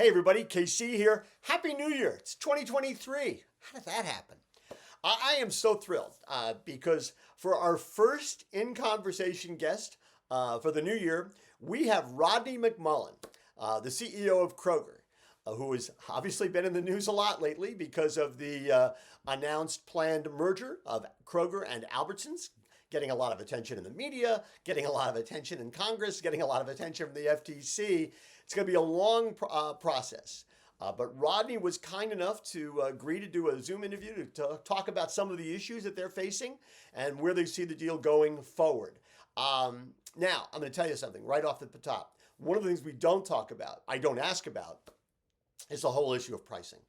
Hey everybody, KC here. Happy New Year. It's 2023. How did that happen? I am so thrilled because for our first in conversation guest for the new year, we have Rodney McMullen, the CEO of Kroger, who has obviously been in the news a lot lately because of the announced planned merger of Kroger and Albertsons, getting a lot of attention in the media, getting a lot of attention in Congress, getting a lot of attention from the FTC. It's going to be a long process. But Rodney was kind enough to agree to do a Zoom interview to talk about some of the issues that they're facing and where they see the deal going forward. Now, I'm going to tell you something right off the top. One of the things we don't talk about, I don't ask about, is the whole issue of pricing.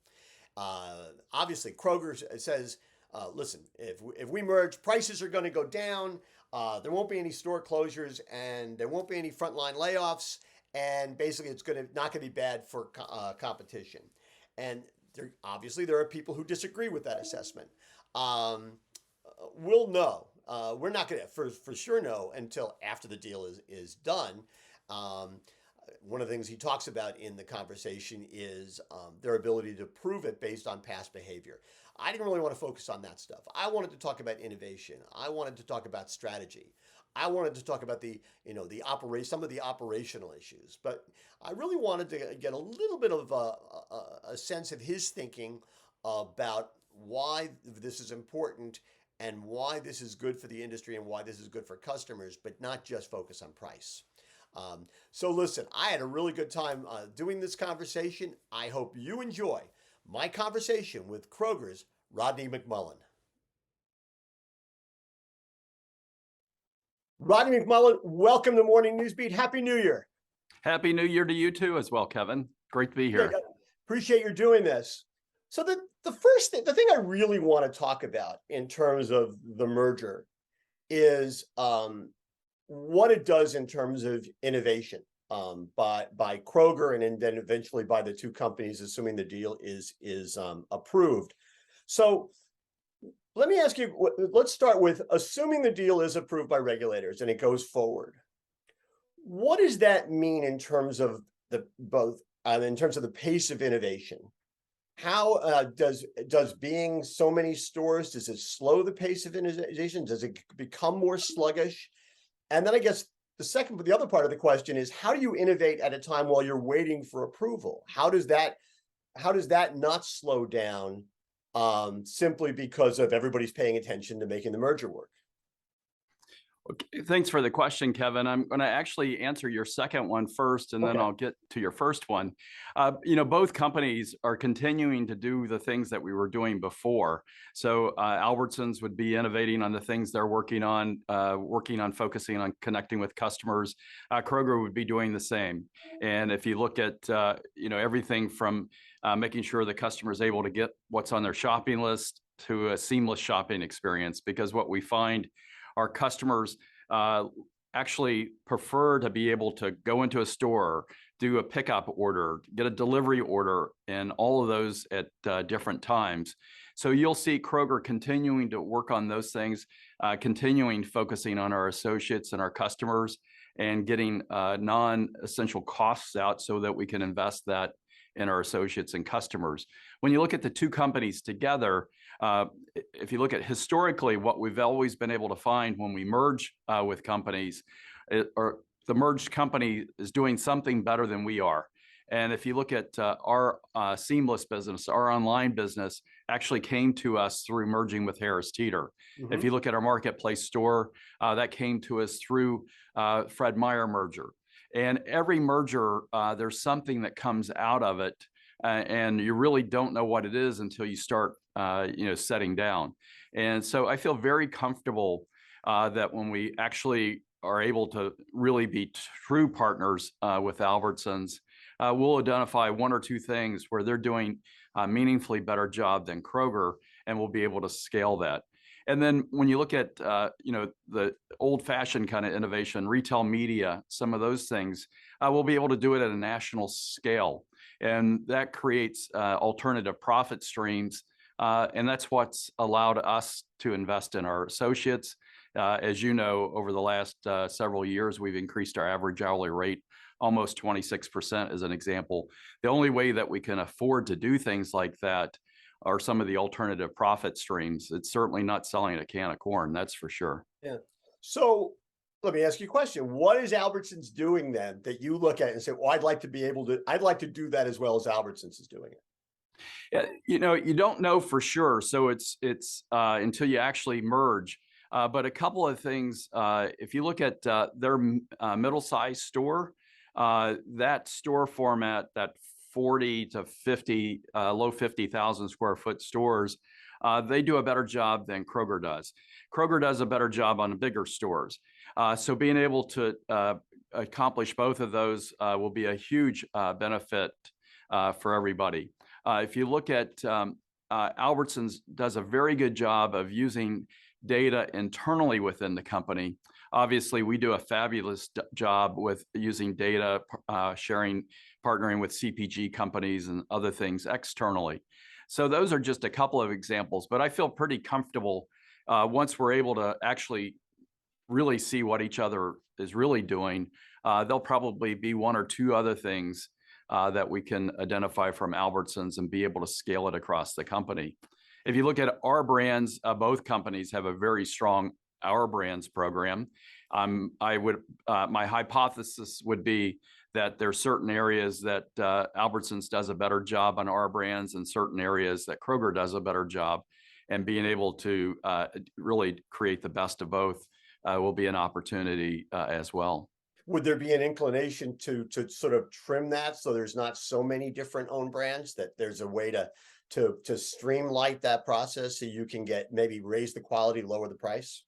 Obviously, Kroger says, listen, if we merge, prices are going to go down. There won't be any store closures and there won't be any frontline layoffs. And basically, it's not going to be bad for competition. And obviously, there are people who disagree with that assessment. We'll know. We're not going to for sure know until after the deal is done. One of the things he talks about in the conversation is their ability to prove it based on past behavior. I didn't really want to focus on that stuff. I wanted to talk about innovation. I wanted to talk about strategy. I wanted to talk about some of the operational issues, but I really wanted to get a little bit of a sense of his thinking about why this is important and why this is good for the industry and why this is good for customers, but not just focus on price. So listen, I had a really good time doing this conversation. I hope you enjoy my conversation with Kroger's Rodney McMullen. Rodney McMullen, welcome to Morning Newsbeat. Happy New Year. Happy New Year to you too as well, Kevin. Great to be here. Yeah, appreciate you doing this. So the first thing, the thing I really want to talk about in terms of the merger is what it does in terms of innovation by Kroger and then eventually by the two companies, assuming the deal is approved. So let me ask you, let's start with assuming the deal is approved by regulators and it goes forward. What does that mean in terms of in terms of the pace of innovation? How does being so many stores, does it slow the pace of innovation? Does it become more sluggish? And then I guess the other part of the question is, how do you innovate at a time while you're waiting for approval? How does that not slow down simply because of everybody's paying attention to making the merger work? Okay, thanks for the question, Kevin. I'm going to actually answer your second one first, and then I'll get to your first one. Both companies are continuing to do the things that we were doing before. So Albertsons would be innovating on the things they're working on focusing on connecting with customers. Kroger would be doing the same. And if you look at everything from making sure the customer is able to get what's on their shopping list to a seamless shopping experience, because what we find our customers actually prefer to be able to go into a store, do a pickup order, get a delivery order, and all of those at different times. So you'll see Kroger continuing to work on those things, focusing on our associates and our customers and getting non-essential costs out so that we can invest that in our associates and customers. When you look at the two companies together, if you look at historically, what we've always been able to find when we merge with companies, or the merged company is doing something better than we are. And if you look at our seamless business, our online business actually came to us through merging with Harris Teeter. Mm-hmm. If you look at our marketplace store, that came to us through Fred Meyer merger. And every merger, there's something that comes out of it, and you really don't know what it is until you start, setting down. And so I feel very comfortable that when we actually are able to really be true partners with Albertsons, we'll identify one or two things where they're doing a meaningfully better job than Kroger, and we'll be able to scale that. And then when you look at, the old-fashioned kind of innovation, retail media, some of those things, we'll be able to do it at a national scale. And that creates alternative profit streams. And that's what's allowed us to invest in our associates. As you know, over the last several years, we've increased our average hourly rate almost 26% as an example. The only way that we can afford to do things like that are some of the alternative profit streams. It's certainly not selling a can of corn, that's for sure. Yeah. So let me ask you a question. What is Albertsons doing then that you look at and say, well, I'd like to do that as well as Albertsons is doing it? Yeah, you don't know for sure. So it's until you actually merge. But a couple of things, if you look at their middle-sized store, that store format, that 40 to 50, low 50,000 square foot stores, they do a better job than Kroger does. Kroger does a better job on the bigger stores. So being able to accomplish both of those will be a huge benefit for everybody. If you look at Albertsons does a very good job of using data internally within the company. Obviously, we do a fabulous job with using data, sharing, partnering with CPG companies and other things externally. So those are just a couple of examples, but I feel pretty comfortable once we're able to actually really see what each other is really doing. There'll probably be one or two other things that we can identify from Albertsons and be able to scale it across the company. If you look at our brands, both companies have a very strong Our Brands program. My hypothesis would be that there are certain areas that Albertsons does a better job on Our Brands and certain areas that Kroger does a better job. And being able to really create the best of both will be an opportunity as well. Would there be an inclination to sort of trim that so there's not so many different own brands, that there's a way to streamline that process so you can maybe raise the quality, lower the price?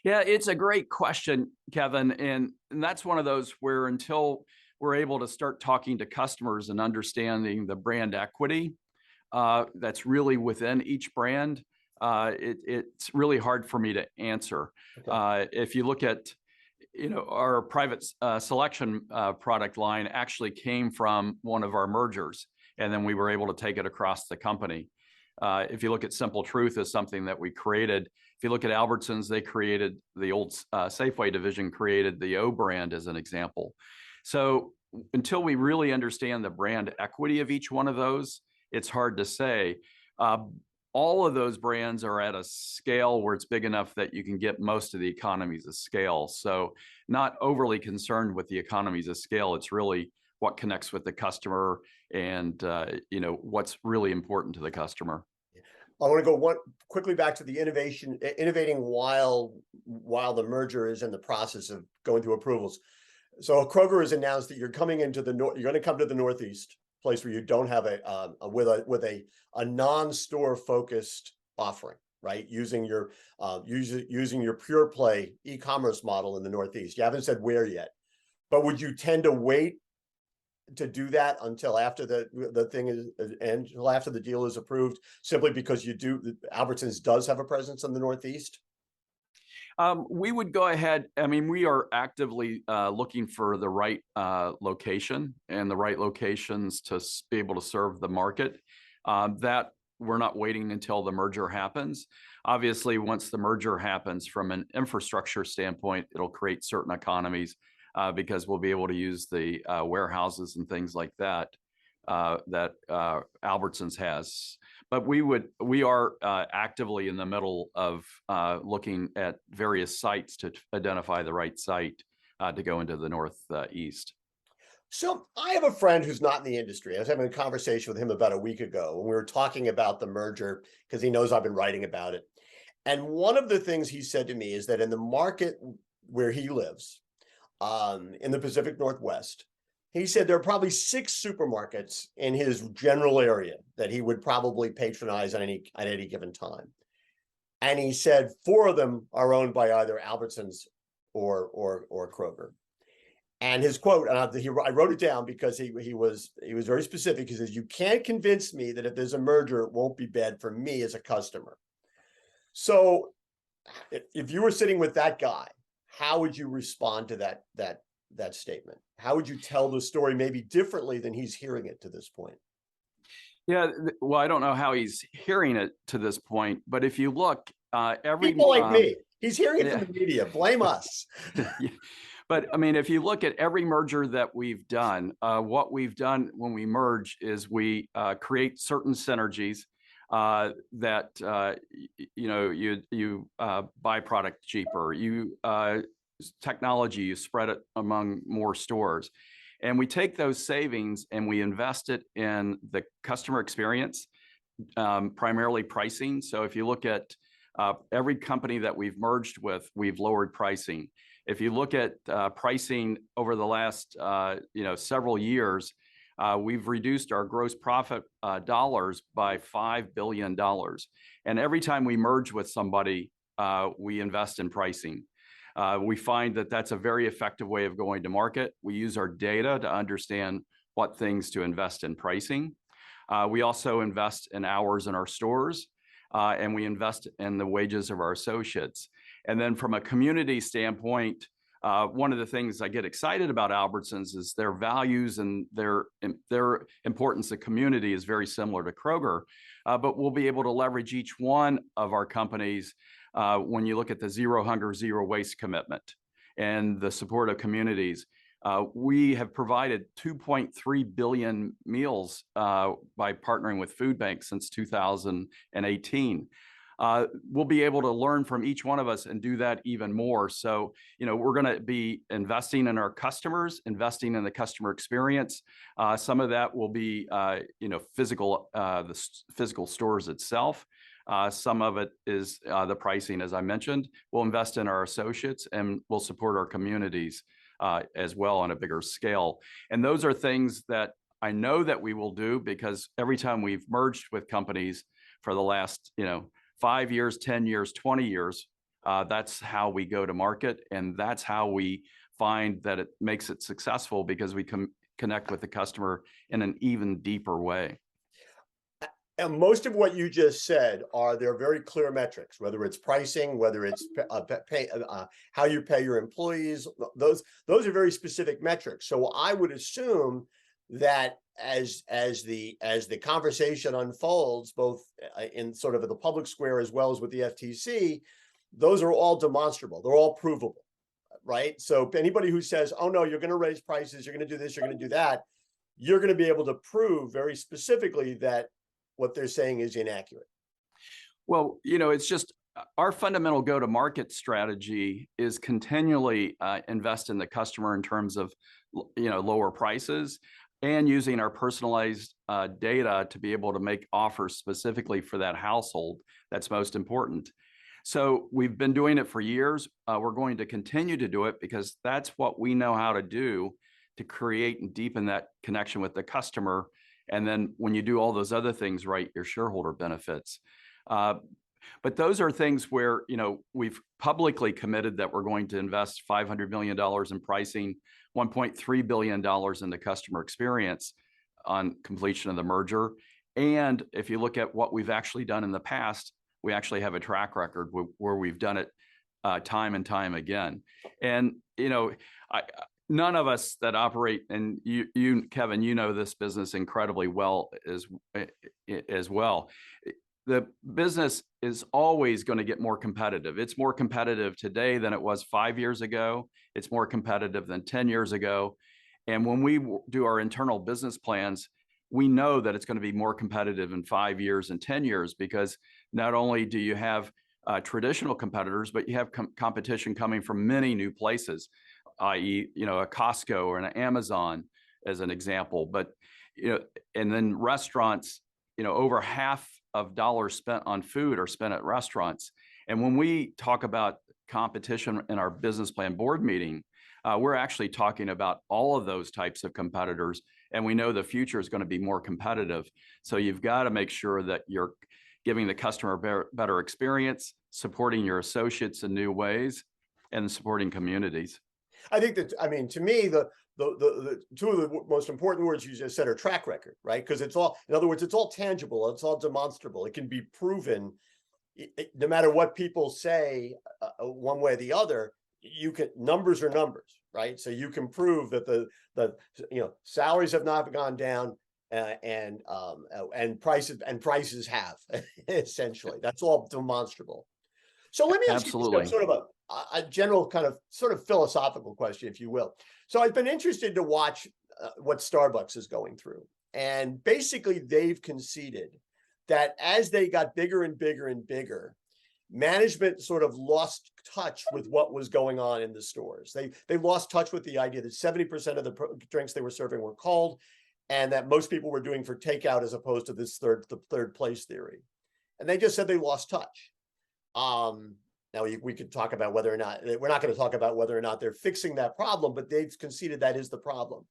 Yeah, it's a great question, Kevin. And that's one of those where until we're able to start talking to customers and understanding the brand equity that's really within each brand, it's really hard for me to answer. Okay. If you look at our private selection product line actually came from one of our mergers, and then we were able to take it across the company. If you look at Simple Truth as something that we created, if you look at Albertsons, they created the old Safeway division, created the O brand as an example. So until we really understand the brand equity of each one of those, it's hard to say. All of those brands are at a scale where it's big enough that you can get most of the economies of scale. So not overly concerned with the economies of scale. It's really what connects with the customer and what's really important to the customer. I want to go quickly back to the innovating while the merger is in the process of going through approvals. So Kroger has announced that you're coming into you're going to come to the Northeast, place where you don't have a non-store focused offering, right? Using your pure play e-commerce model in the Northeast. You haven't said where yet, but would you tend to wait to do that until after the thing is until after the deal is approved, simply because Albertsons does have a presence in the Northeast? We would go ahead. I mean, we are actively looking for the right location and the right locations to be able to serve the market. That we're not waiting until the merger happens. Obviously, once the merger happens, from an infrastructure standpoint, it'll create certain economies because we'll be able to use the warehouses and things like that that Albertsons has. But we are actively in the middle of looking at various sites to identify the right site to go into the Northeast. So I have a friend who's not in the industry. I was having a conversation with him about a week ago, and we were talking about the merger because he knows I've been writing about it. And one of the things he said to me is that in the market where he lives, in the Pacific Northwest, he said there are probably 6 supermarkets in his general area that he would probably patronize at any given time. And he said 4 of them are owned by either Albertsons or Kroger. And his quote, and I wrote it down because he was very specific. He says, "You can't convince me that if there's a merger, it won't be bad for me as a customer." So if you were sitting with that guy, how would you respond to that statement? How would you tell the story maybe differently than he's hearing it to this point? Yeah, well, I don't know how he's hearing it to this point, but if you look, People like me, he's hearing it from the media. Blame us. Yeah. But I mean, if you look at every merger that we've done, what we've done when we merge is we create certain synergies that you buy product cheaper, you technology, you spread it among more stores, and we take those savings and we invest it in the customer experience, primarily pricing. So if you look at every company that we've merged with, we've lowered pricing. If you look at pricing over the last several years, we've reduced our gross profit dollars by $5 billion. And every time we merge with somebody, we invest in pricing. We find that that's a very effective way of going to market. We use our data to understand what things to invest in pricing. We also invest in hours in our stores, and we invest in the wages of our associates. And then from a community standpoint, one of the things I get excited about Albertsons is their values and their importance to community is very similar to Kroger, but we'll be able to leverage each one of our companies when you look at the zero hunger, zero waste commitment and the support of communities. We have provided 2.3 billion meals by partnering with food banks since 2018. We'll be able to learn from each one of us and do that even more. So, we're going to be investing in our customers, investing in the customer experience. Some of that will be, physical, the physical stores itself. Some of it is the pricing, as I mentioned. We'll invest in our associates and we'll support our communities as well on a bigger scale. And those are things that I know that we will do because every time we've merged with companies for the last, 5 years, 10 years, 20 years, that's how we go to market. And that's how we find that it makes it successful because we connect with the customer in an even deeper way. And most of what you just said they're very clear metrics, whether it's pricing, whether it's how you pay your employees. Those are very specific metrics. So I would assume that as the conversation unfolds, both in sort of the public square as well as with the FTC, those are all demonstrable. They're all provable, right? So anybody who says, "Oh no, you're going to raise prices, you're going to do this, you're going to do that," you're going to be able to prove very specifically that what they're saying is inaccurate. Well, it's just our fundamental go-to-market strategy is continually invest in the customer in terms of, lower prices and using our personalized data to be able to make offers specifically for that household that's most important. So we've been doing it for years. We're going to continue to do it because that's what we know how to do to create and deepen that connection with the customer. And then when you do all those other things right, your shareholder benefits. But those are things where, we've publicly committed that we're going to invest $500 million in pricing, $1.3 billion in the customer experience on completion of the merger. And if you look at what we've actually done in the past, we actually have a track record where we've done it time and time again. And, none of us that operate, and you, Kevin, this business incredibly well as well. The business is always going to get more competitive. It's more competitive today than it was 5 years ago. It's more competitive than 10 years ago. And when we do our internal business plans, we know that it's going to be more competitive in 5 years and 10 years because not only do you have traditional competitors, but you have competition coming from many new places, i.e., a Costco or an Amazon as an example. But, and then restaurants, over half of dollars spent on food are spent at restaurants. And when we talk about competition in our business plan board meeting, we're actually talking about all of those types of competitors. And we know the future is going to be more competitive. So you've got to make sure that you're giving the customer better experience, supporting your associates in new ways, and supporting communities. I think that, to me, the two of the most important words you just said are track record, right? Because it's all, in other words, it's all tangible. It's all demonstrable. It can be proven no matter what people say one way or the other. Numbers are numbers, right? So you can prove that the salaries have not gone down and prices have essentially. That's all demonstrable. So let me ask you this, Absolutely. sort of a general kind of sort of philosophical question, if you will. So I've been interested to watch what Starbucks is going through. And basically, they've conceded that as they got bigger and bigger and bigger, management sort of lost touch with what was going on in the stores. They lost touch with the idea that 70% of the drinks they were serving were cold, and that most people were doing for takeout as opposed to the third place theory. And they just said they lost touch. Now we could talk about whether or not we're not going to talk about whether or not they're fixing that problem, but they've conceded that is the problem.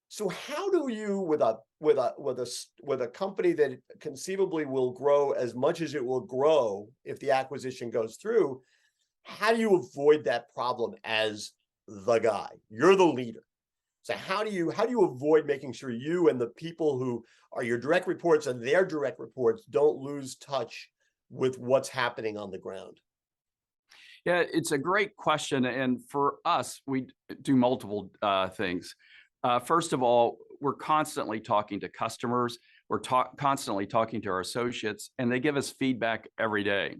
So how do you, with a company that conceivably will grow as much as it will grow if the acquisition goes through, how do you avoid that problem as the guy? You're the leader. So how do you avoid making sure you and the people who are your direct reports and their direct reports don't lose touch with what's happening on the ground? Yeah, it's a great question. And for us, we do multiple things. First of all, we're constantly talking to customers. We're constantly talking to our associates, and they give us feedback every day.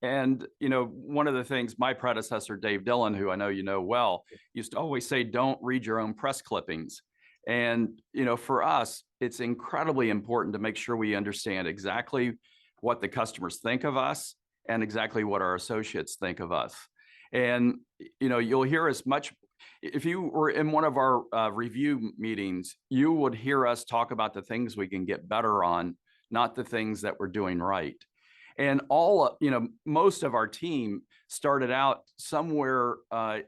And, one of the things my predecessor, Dave Dillon, who I know you know well, used to always say, don't read your own press clippings. And, for us, it's incredibly important to make sure we understand exactly what the customers think of us and exactly what our associates think of us. And, you'll hear as much. If you were in one of our review meetings, you would hear us talk about the things we can get better on, not the things that we're doing right. And most of our team started out somewhere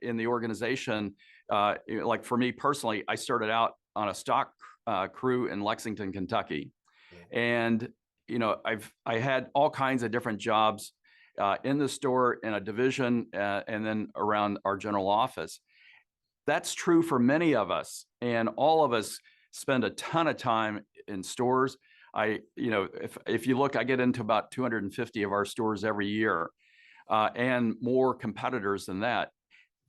in the organization. Like for me personally, I started out on a stock crew in Lexington, Kentucky. And, I had all kinds of different jobs in the store, in a division, and then around our general office. That's true for many of us, and all of us spend a ton of time in stores. If you look, I get into about 250 of our stores every year, and more competitors than that.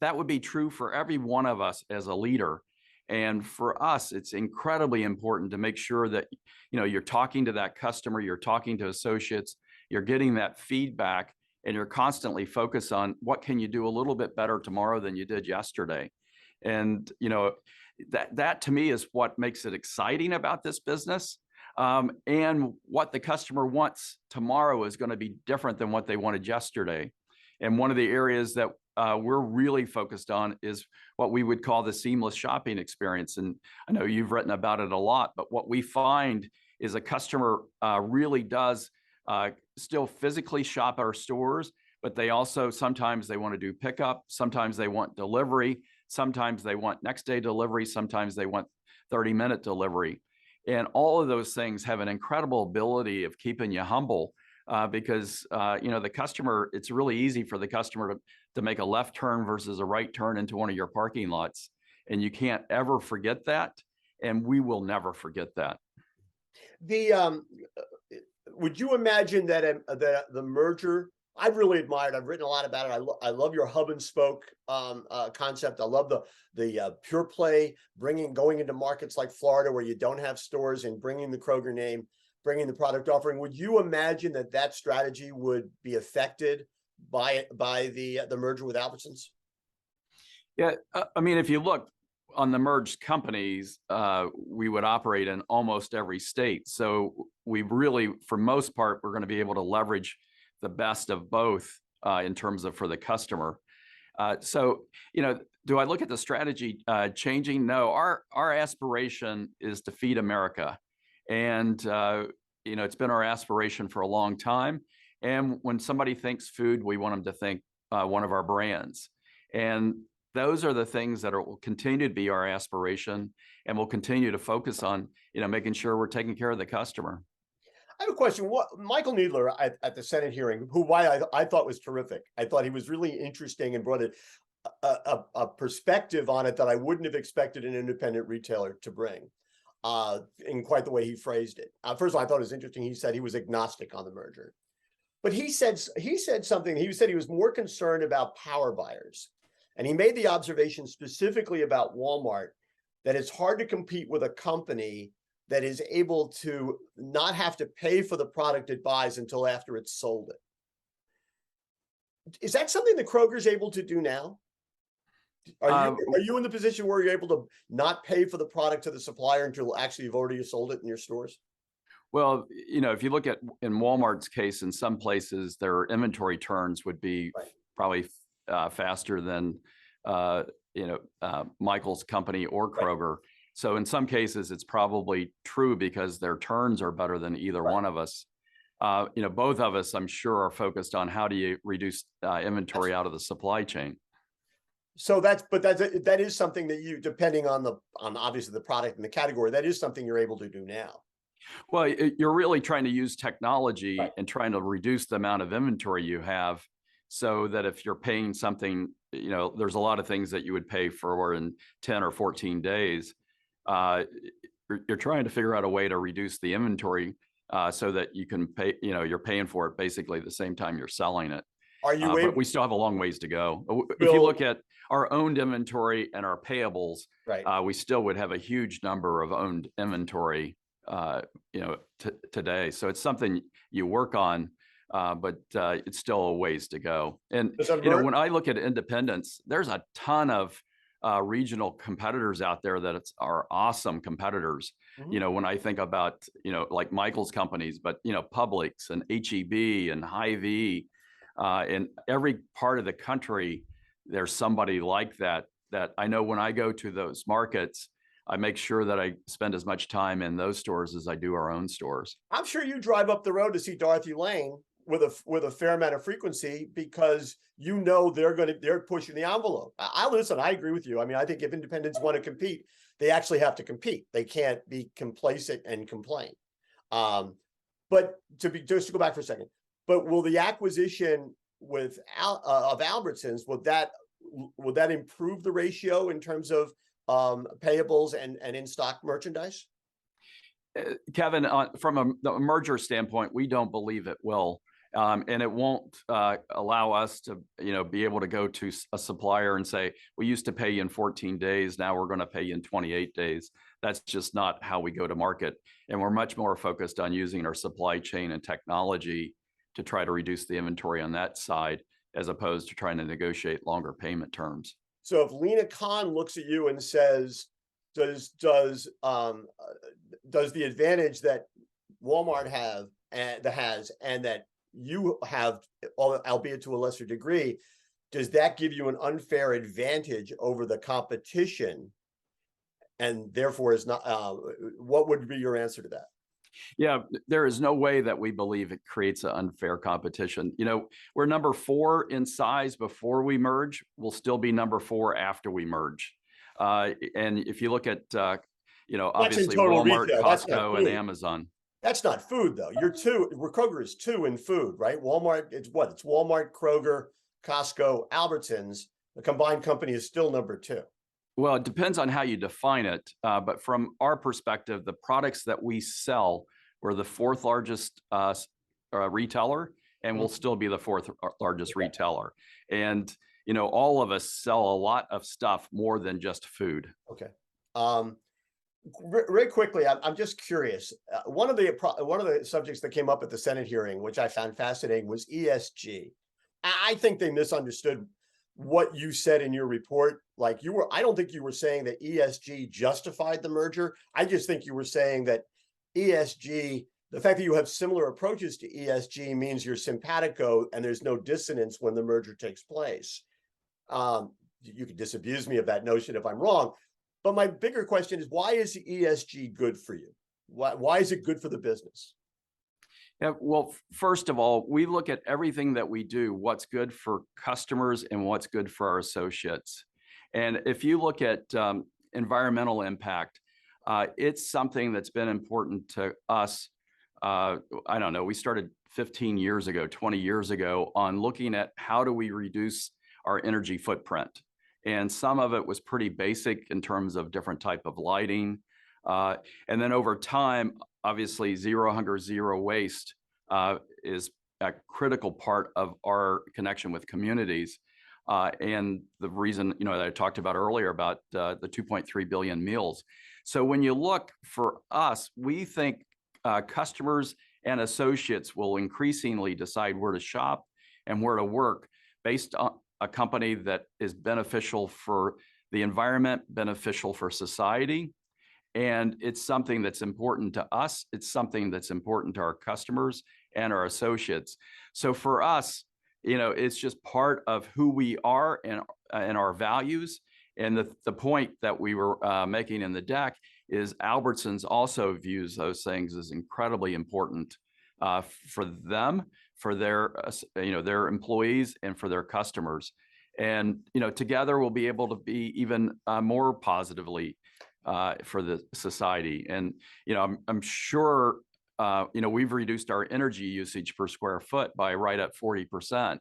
That would be true for every one of us as a leader. And for us, it's incredibly important to make sure that, you're talking to that customer, you're talking to associates, you're getting that feedback, and you're constantly focused on what can you do a little bit better tomorrow than you did yesterday. And, that to me is what makes it exciting about this business. And what the customer wants tomorrow is going to be different than what they wanted yesterday. And one of the areas that we're really focused on is what we would call the seamless shopping experience. And I know you've written about it a lot, but what we find is a customer really does still physically shop at our stores, but they also sometimes they want to do pickup, sometimes they want delivery, sometimes they want next day delivery, sometimes they want 30-minute delivery. And all of those things have an incredible ability of keeping you humble because, the customer, it's really easy for the customer to make a left turn versus a right turn into one of your parking lots. And you can't ever forget that. And we will never forget that. Would you imagine that the merger? I've really admired. I've written a lot about it. I love your hub and spoke concept. I love the pure play going into markets like Florida where you don't have stores and bringing the Kroger name, bringing the product offering. Would you imagine that strategy would be affected by the merger with Albertsons? Yeah, if you look on the merged companies, we would operate in almost every state. So we really, for most part, we're going to be able to leverage the best of both in terms of for the customer. Do I look at the strategy changing? No, our aspiration is to feed America. And, it's been our aspiration for a long time. And when somebody thinks food, we want them to think one of our brands. And those are the things that will continue to be our aspiration, and we'll continue to focus on, making sure we're taking care of the customer. I have a question. What Michael Needler at the Senate hearing, who I thought was terrific. I thought he was really interesting and brought a perspective on it that I wouldn't have expected an independent retailer to bring in quite the way he phrased it. First of all, I thought it was interesting. He said he was agnostic on the merger, but he said something. He said he was more concerned about power buyers, and he made the observation specifically about Walmart that it's hard to compete with a company that is able to not have to pay for the product it buys until after it's sold it. Is that something that Kroger's able to do now? Uh, Are you in the position where you're able to not pay for the product to the supplier until actually you've already sold it in your stores? well, if you look at in Walmart's case, in some places their inventory turns would be Right. probably faster than Michael's company or Right. Kroger. So in some cases, it's probably true because their turns are better than either Right. one of us. Both of us, I'm sure, are focused on how do you reduce inventory out of the supply chain. So that is something that you, depending on obviously the product and the category, that is something you're able to do now. Well, you're really trying to use technology Right. and trying to reduce the amount of inventory you have so that if you're paying something, there's a lot of things that you would pay for in 10 or 14 days. Uh, you're trying to figure out a way to reduce the inventory so that you can pay, you're paying for it basically the same time you're selling it. Are you But able we still have a long ways to go. to If you build? look at our owned inventory and our payables, Right. we still would have a huge number of owned inventory, today. So it's something you work on, but it's still a ways to go. And Does a mer- when I look at independents, there's a ton of regional competitors out there that are awesome competitors. Mhm. When I think about like Michael's companies, but Publix and HEB and Hy-Vee, in every part of the country, there's somebody like that. That I know when I go to those markets, I make sure that I spend as much time in those stores as I do our own stores. I'm sure you drive up the road to see Dorothy Lane with a fair amount of frequency because they're pushing the envelope. I listen. I agree with you. I mean, I think if independents want to compete, they actually have to compete. They can't be complacent and complain. Um, but just to go back for a second, but will the acquisition of Albertsons, would that improve the ratio in terms of payables and in stock merchandise? Kevin, from the merger standpoint, we don't believe it will. And it won't allow us to, be able to go to a supplier and say, we used to pay you in 14 days. Now we're going to pay you in 28 days. That's just not how we go to market. And we're much more focused on using our supply chain and technology to try to reduce the inventory on that side, as opposed to trying to negotiate longer payment terms. So if Lena Khan looks at you and says, does the advantage that Walmart has and that you have, albeit to a lesser degree, does that give you an unfair advantage over the competition? And therefore is not, what would be your answer to that? Yeah, there is no way that we believe it creates an unfair competition. We're number 4 in size before we merge. We'll still be number 4 after we merge. And if you look at, That's in obviously total Walmart, retail. That's not Costco, and food. Amazon. That's not food though. Kroger is 2 in food, right? Walmart, it's what? It's Walmart, Kroger, Costco, Albertsons. The combined company is still number 2. Well, it depends on how you define it. But from our perspective, the products that we sell, we're the 4th largest retailer, and we'll still be the 4th largest retailer. And, all of us sell a lot of stuff more than just food. Okay. Very quickly, I'm just curious. One of the subjects that came up at the Senate hearing, which I found fascinating, was ESG. I think they misunderstood what you said in your report. I don't think you were saying that ESG justified the merger. I just think you were saying that ESG, the fact that you have similar approaches to ESG means you're simpatico and there's no dissonance when the merger takes place. You can disabuse me of that notion if I'm wrong, but my bigger question is, why is ESG good for you? Why is it good for the business? Yeah, well, first of all, we look at everything that we do, what's good for customers and what's good for our associates. And if you look at environmental impact, it's something that's been important to us. I don't know, we started 15 years ago, 20 years ago on looking at how do we reduce our energy footprint. And some of it was pretty basic in terms of different type of lighting. And then over time, obviously, zero hunger, zero waste is a critical part of our connection with communities. And the reason, that I talked about earlier about the 2.3 billion meals. So when you look for us, we think customers and associates will increasingly decide where to shop and where to work based on a company that is beneficial for the environment, beneficial for society. And it's something that's important to us. It's something that's important to our customers and our associates. So for us, it's just part of who we are and our values. And the point that we were making in the deck is Albertsons also views those things as incredibly important for them, for their employees, and for their customers. And together we'll be able to be even more positively for the society. And I'm sure we've reduced our energy usage per square foot by right at 40%.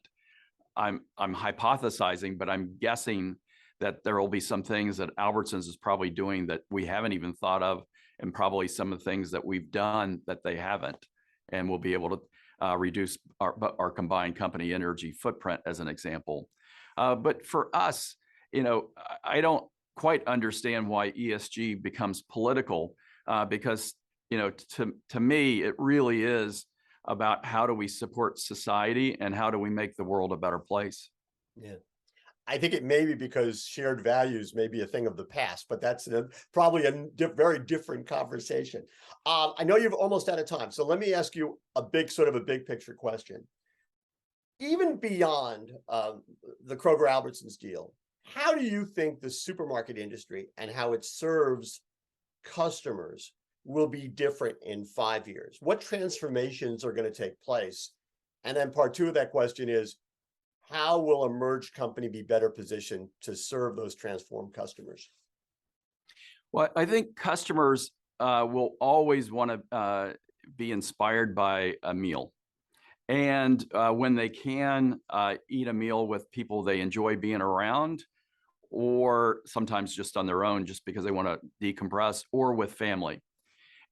I'm hypothesizing, but I'm guessing that there will be some things that Albertsons is probably doing that we haven't even thought of, and probably some of the things that we've done that they haven't. And we'll be able to reduce our combined company energy footprint, as an example. But for us, I don't quite understand why ESG becomes political, because to me, it really is about how do we support society and how do we make the world a better place. Yeah. I think it may be because shared values may be a thing of the past, but that's probably a very different conversation. I know you've almost out of time, so let me ask you a big picture question. Even beyond the Kroger-Albertsons deal, how do you think the supermarket industry and how it serves customers will be different in 5 years? What transformations are going to take place? And then part two of that question is, how will a merged company be better positioned to serve those transformed customers? Well, I think customers will always want to be inspired by a meal. And when they can eat a meal with people they enjoy being around, or sometimes just on their own, just because they want to decompress, or with family.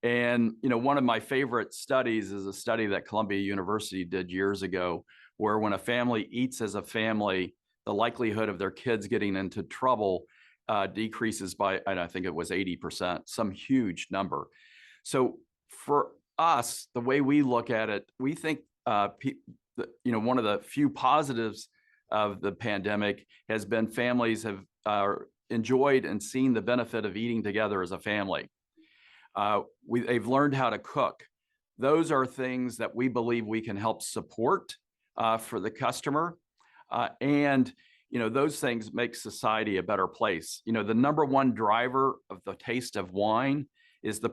And, one of my favorite studies is a study that Columbia University did years ago, where when a family eats as a family, the likelihood of their kids getting into trouble decreases by, and I think it was 80%, some huge number. So for us, the way we look at it, we think, one of the few positives of the pandemic has been families have enjoyed and seen the benefit of eating together as a family. They've learned how to cook. Those are things that we believe we can help support for the customer. And those things make society a better place. The number one driver of the taste of wine is the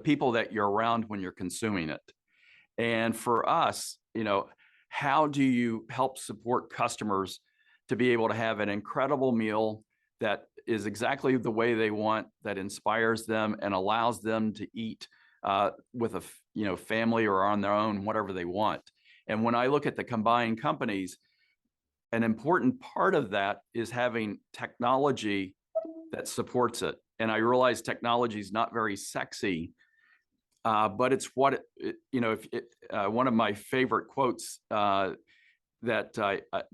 people that you're around when you're consuming it. And for us, how do you help support customers to be able to have an incredible meal that is exactly the way they want, that inspires them and allows them to eat with a family or on their own, whatever they want. And when I look at the combined companies, an important part of that is having technology that supports it. And I realize technology is not very sexy, but it's what one of my favorite quotes that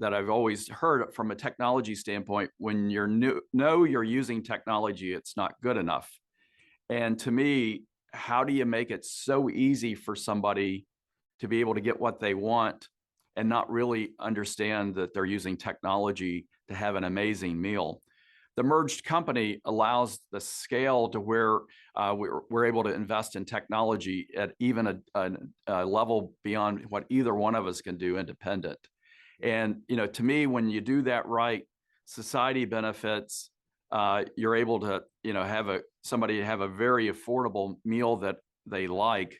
I've always heard from a technology standpoint: when you're using technology, it's not good enough. And to me, how do you make it so easy for somebody to be able to get what they want and not really understand that they're using technology to have an amazing meal? The merged company allows the scale to where we're able to invest in technology at even a level beyond what either one of us can do independent. And, to me, when you do that right, society benefits. You're able to, have somebody have a very affordable meal that they like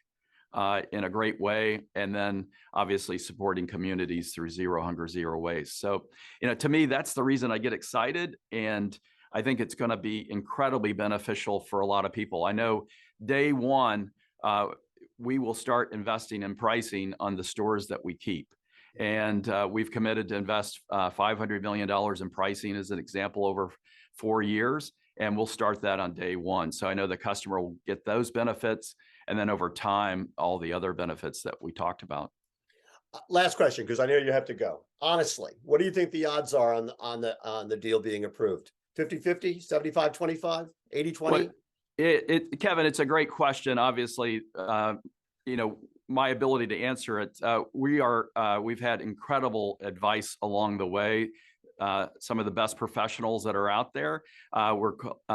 in a great way, and then obviously supporting communities through zero hunger, zero waste. So, to me, that's the reason I get excited, and I think it's going to be incredibly beneficial for a lot of people. I know day one, we will start investing in pricing on the stores that we keep. And we've committed to invest $500 million in pricing, as an example, over 4 years. And we'll start that on day one. So I know the customer will get those benefits, and then over time, all the other benefits that we talked about. Last question, because I know you have to go. Honestly, what do you think the odds are on the deal being approved? 50-50, 75-25, 80-20? Kevin, it's a great question. Obviously, my ability to answer it, we've had incredible advice along the way. Some of the best professionals that are out there. We're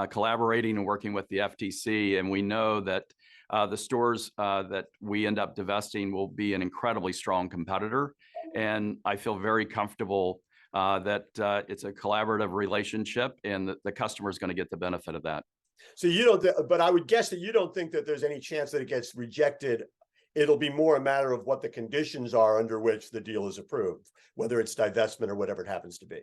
collaborating and working with the FTC, and we know that the stores that we end up divesting will be an incredibly strong competitor. And I feel very comfortable that it's a collaborative relationship, and the customer is going to get the benefit of that. So you don't, but I would guess that you don't think that there's any chance that it gets rejected. It'll be more a matter of what the conditions are under which the deal is approved, whether it's divestment or whatever it happens to be.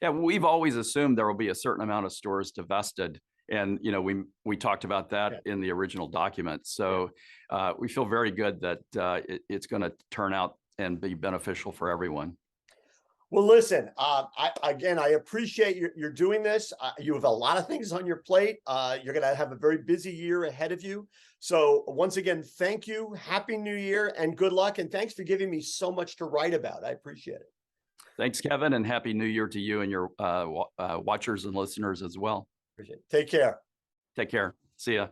Yeah, we've always assumed there will be a certain amount of stores divested. And, we talked about that in the original document. So we feel very good that it's going to turn out and be beneficial for everyone. Well, listen, I appreciate you're doing this. You have a lot of things on your plate. You're going to have a very busy year ahead of you. So once again, thank you. Happy New Year and good luck. And thanks for giving me so much to write about. I appreciate it. Thanks, Kevin, and Happy New Year to you and your watchers and listeners as well. Appreciate it. Take care. Take care. See ya.